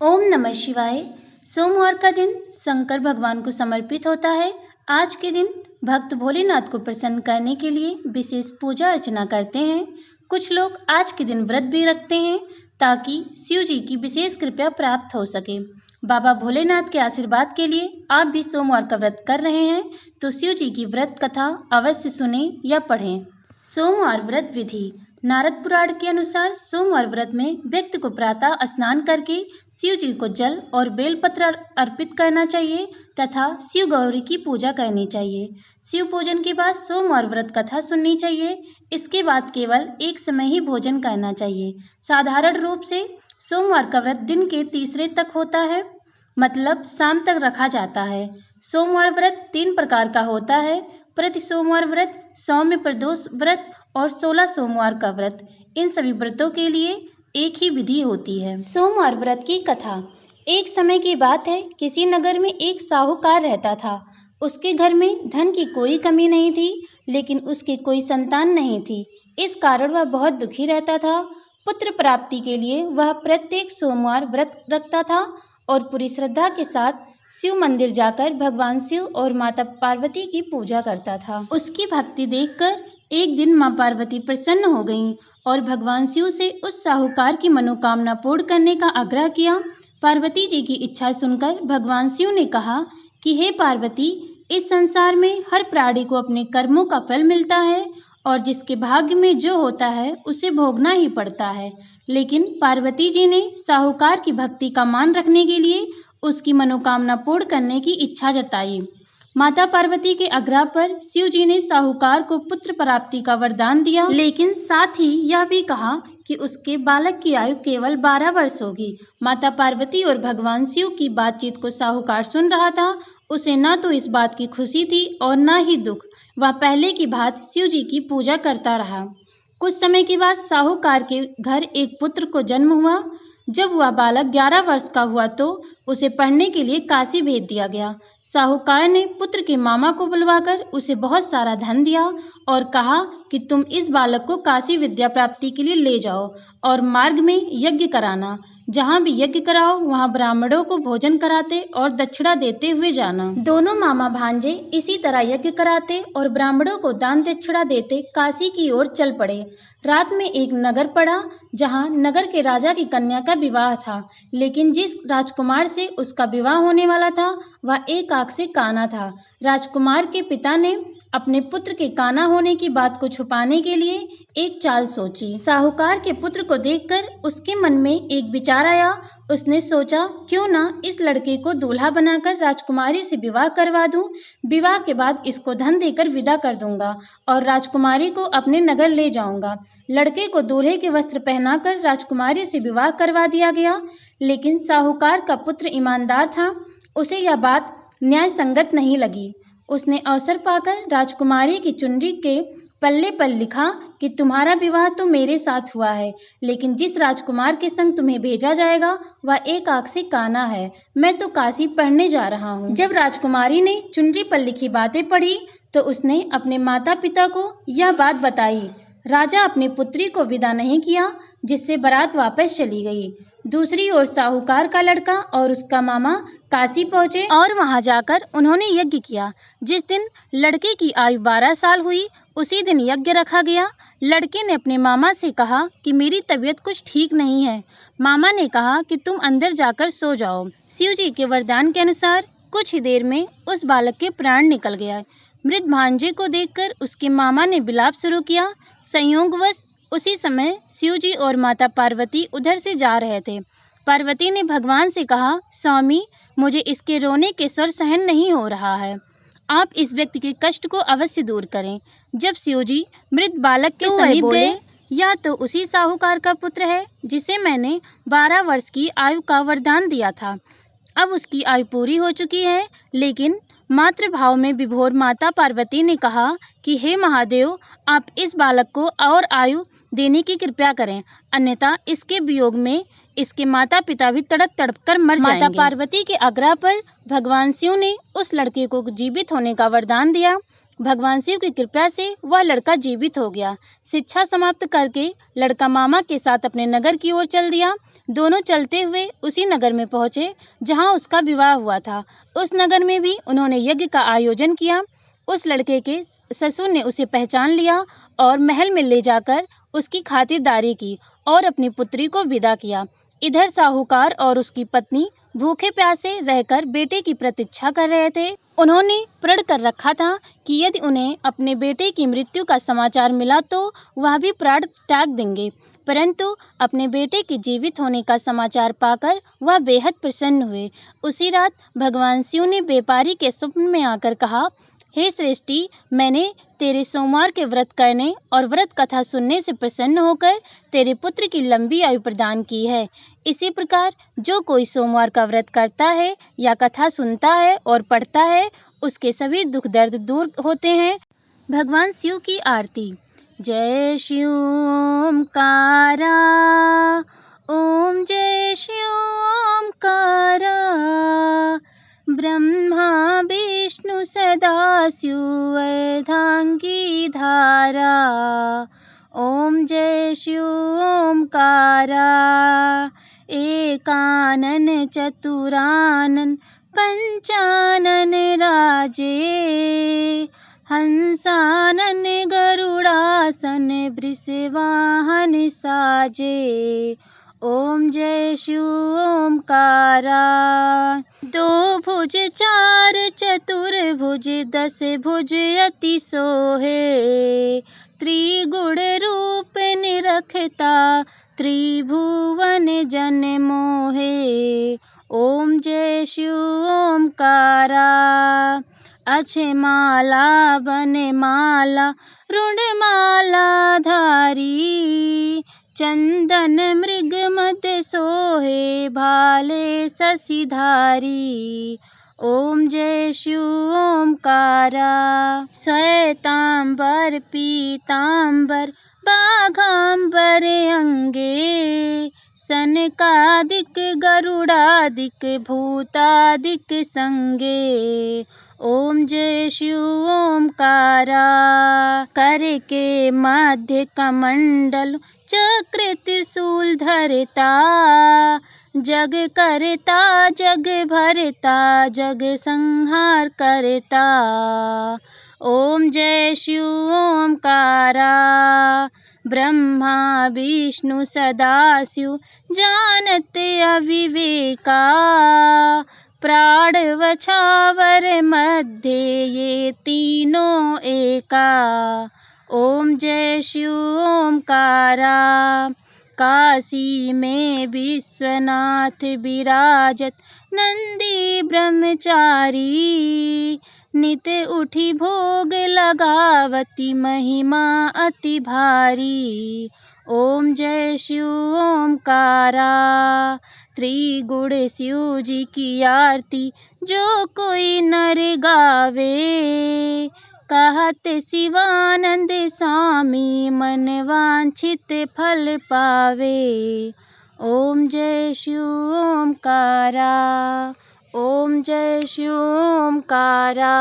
ओम नमः शिवाय। सोमवार का दिन शंकर भगवान को समर्पित होता है। आज के दिन भक्त भोलेनाथ को प्रसन्न करने के लिए विशेष पूजा अर्चना करते हैं। कुछ लोग आज के दिन व्रत भी रखते हैं ताकि शिव जी की विशेष कृपा प्राप्त हो सके। बाबा भोलेनाथ के आशीर्वाद के लिए आप भी सोमवार का व्रत कर रहे हैं तो शिव जी की व्रत कथा अवश्य सुने या पढ़ें। सोमवार व्रत विधि। नारद पुराण के अनुसार सोमवार व्रत में व्यक्ति को प्रातः स्नान करके शिव जी को जल और बेलपत्र अर्पित करना चाहिए तथा शिव गौरी की पूजा करनी चाहिए। शिव पूजन के बाद सोमवार व्रत कथा सुननी चाहिए। इसके बाद केवल एक समय ही भोजन करना चाहिए। साधारण रूप से सोमवार का व्रत दिन के तीसरे तक होता है, मतलब शाम तक रखा जाता है। सोमवार व्रत 3 प्रकार का होता है: प्रति सोमवार व्रत, सौम्य प्रदोष व्रत और 16 सोमवार का व्रत। इन सभी व्रतों के लिए एक ही विधि होती है। सोमवार व्रत की कथा। एक समय की बात है, किसी नगर में एक साहूकार रहता था। उसके घर में धन की कोई कमी नहीं थी, लेकिन उसकी कोई संतान नहीं थी। इस कारण वह बहुत दुखी रहता था। पुत्र प्राप्ति के लिए वह प्रत्येक सोमवार व्रत रखता था और पूरी श्रद्धा के साथ शिव मंदिर जाकर भगवान शिव और माता पार्वती की पूजा करता था। उसकी भक्ति देखकर एक दिन मां पार्वती प्रसन्न हो गईं और भगवान शिव से उस साहूकार की मनोकामना पूर्ण करने का आग्रह किया। पार्वती जी की इच्छा सुनकर भगवान शिव ने कहा कि हे पार्वती, इस संसार में हर प्राणी को अपने कर्मों का फल मिलता है और जिसके भाग्य में जो होता है उसे भोगना ही पड़ता है। लेकिन पार्वती जी ने साहूकार की भक्ति का मान रखने के लिए उसकी मनोकामना पूर्ण करने की इच्छा जताई। माता पार्वती के आग्रह पर शिव जी ने साहूकार को पुत्र प्राप्ति का वरदान दिया, लेकिन साथ ही यह भी कहा कि उसके बालक की आयु केवल 12 वर्ष होगी। माता पार्वती और भगवान शिव की बातचीत को साहूकार सुन रहा था। उसे न तो इस बात की खुशी थी और न ही दुख। वह पहले की भांति शिव जी की पूजा करता रहा। कुछ समय के बाद साहूकार के घर एक पुत्र को जन्म हुआ। जब वह बालक 11 वर्ष का हुआ तो उसे पढ़ने के लिए काशी भेज दिया गया। साहूकार ने पुत्र के मामा को बुलवाकर उसे बहुत सारा धन दिया और कहा कि तुम इस बालक को काशी विद्या प्राप्ति के लिए ले जाओ और मार्ग में यज्ञ कराना। जहाँ भी यज्ञ कराओ वहाँ ब्राह्मणों को भोजन कराते और दक्षिणा देते हुए जाना। दोनों मामा भांजे इसी तरह यज्ञ कराते और ब्राह्मणों को दान दक्षिणा देते काशी की ओर चल पड़े। रात में एक नगर पड़ा जहाँ नगर के राजा की कन्या का विवाह था, लेकिन जिस राजकुमार से उसका विवाह होने वाला था वह एक आंख से काना था। राजकुमार के पिता ने अपने पुत्र के काना होने की बात को छुपाने के लिए एक चाल सोची। साहूकार के पुत्र को देखकर उसके मन में एक विचार आया। उसने सोचा, क्यों ना इस लड़के को दूल्हा बनाकर राजकुमारी से विवाह करवा दूं। विवाह के बाद इसको धन देकर विदा कर दूंगा और राजकुमारी को अपने नगर ले जाऊंगा। लड़के को दूल्हे के वस्त्र पहनाकर राजकुमारी से विवाह करवा दिया गया, लेकिन साहूकार का पुत्र ईमानदार था। उसे यह बात न्याय संगत नहीं लगी। उसने अवसर पाकर राजकुमारी की चुनरी के पल्ले पर लिखा कि तुम्हारा विवाह तो मेरे साथ हुआ है, लेकिन जिस राजकुमार के संग तुम्हें भेजा जाएगा वह एक आंख से काना है। मैं तो काशी पढ़ने जा रहा हूँ। जब राजकुमारी ने चुनरी पर लिखी बातें पढ़ी तो उसने अपने माता पिता को यह बात बताई। राजा अपनी पुत्री को विदा नहीं किया, जिससे बारात वापस चली गई। दूसरी ओर साहूकार का लड़का और उसका मामा काशी पहुंचे और वहां जाकर उन्होंने यज्ञ किया। जिस दिन लड़के की आयु 12 साल हुई उसी दिन यज्ञ रखा गया। लड़के ने अपने मामा से कहा कि मेरी तबीयत कुछ ठीक नहीं है। मामा ने कहा कि तुम अंदर जाकर सो जाओ। शिव जी के वरदान के अनुसार कुछ ही देर में उस बालक के प्राण निकल गया। मृत भांजे को देखकर उसके मामा ने विलाप शुरू किया। संयोगवश उसी समय शिव जी और माता पार्वती उधर से जा रहे थे। पार्वती ने भगवान से कहा, स्वामी, मुझे इसके रोने के स्वर सहन नहीं हो रहा है। आप इस व्यक्ति के कष्ट को अवश्य दूर करें। जब शिव जी मृत बालक के समीप गए, या तो उसी साहूकार का पुत्र है जिसे मैंने 12 वर्ष की आयु का वरदान दिया था। अब उसकी आयु पूरी हो चुकी है, लेकिन मातृ भाव में विभोर माता पार्वती ने कहा कि हे महादेव, आप इस बालक को और आयु देने की कृपा करें, अन्यथा इसके वियोग में इसके माता पिता भी तड़प तड़प कर मर जाएंगे। माता पार्वती के आग्रह पर भगवान शिव ने उस लड़के को जीवित होने का वरदान दिया। भगवान शिव की कृपा से वह लड़का जीवित हो गया। शिक्षा समाप्त करके लड़का मामा के साथ अपने नगर की ओर चल दिया। दोनों चलते हुए उसी नगर में पहुंचे जहां उसका विवाह हुआ था। उस नगर में भी उन्होंने यज्ञ का आयोजन किया। उस लड़के के ससुर ने उसे पहचान लिया और महल में ले जाकर उसकी खातिरदारी की और अपनी पुत्री को विदा किया। इधर साहूकार और उसकी पत्नी भूखे प्यासे रहकर बेटे की प्रतीक्षा कर रहे थे। उन्होंने प्रण कर रखा था कि यदि उन्हें अपने बेटे की मृत्यु का समाचार मिला तो वह भी प्राण त्याग देंगे, परंतु अपने बेटे के जीवित होने का समाचार पाकर वह बेहद प्रसन्न हुए। उसी रात भगवान शिव ने व्यापारी के स्वप्न में आकर कहा, हे श्रेष्ठी, मैंने तेरे सोमवार के व्रत करने और व्रत कथा सुनने से प्रसन्न होकर तेरे पुत्र की लंबी आयु प्रदान की है। इसी प्रकार जो कोई सोमवार का व्रत करता है या कथा सुनता है और पढ़ता है, उसके सभी दुख दर्द दूर होते हैं। भगवान शिव की आरती। जय शिव ओमकारा, ओम जय शिव ओमकारा, ब्रह्मा विष्णु सदा शिव अर्धांगी धारा। ओम जय शिव ओमकारा, एकानन चतुरानन पंचानन राजे, हंसानन गरुड़ासन वृषवाहन साजे। ओम जय शिव ओमकारा। दो भुज चार चतुर्भुज दस भुज अति सोहे, त्रिगुण रूप निरखता त्रिभुवन जन मोहे। ओम जय शिव ओमकारा। अक्षमाला वनमाला रुंडमाला धारी, चंदन मृग मद सोहे भाले शशिधारी। ओम जय शिव ओमकारा। श्वेतांबर पीतांबर बाघांबर अंगे, सनकादिक गरुड़ादिक भूतादिक संगे। ओम जय शिव ओमकारा। कर के मध्य कमंडल चक्र त्रिशूल धरता, जग करता जग भरता जग संहार करता। ओम जय शिव ओमकारा। ब्रह्मा विष्णु सदाशिव जानत अविवेका, प्राण वछावर मध्य ये तीनों एका। ओम जय शिव ओमकारा। काशी में विश्वनाथ विराजत नंदी ब्रह्मचारी, नित उठी भोग लगावती महिमा अति भारी। ओम जय शिव ओमकारा। त्रिगुण शिव जी की आरती जो कोई नर गावे, कहत शिवानंद स्वामी मन वांछित फल पावे। ओम जय शिव ओमकारा। ओम जय शिव ओमकारा।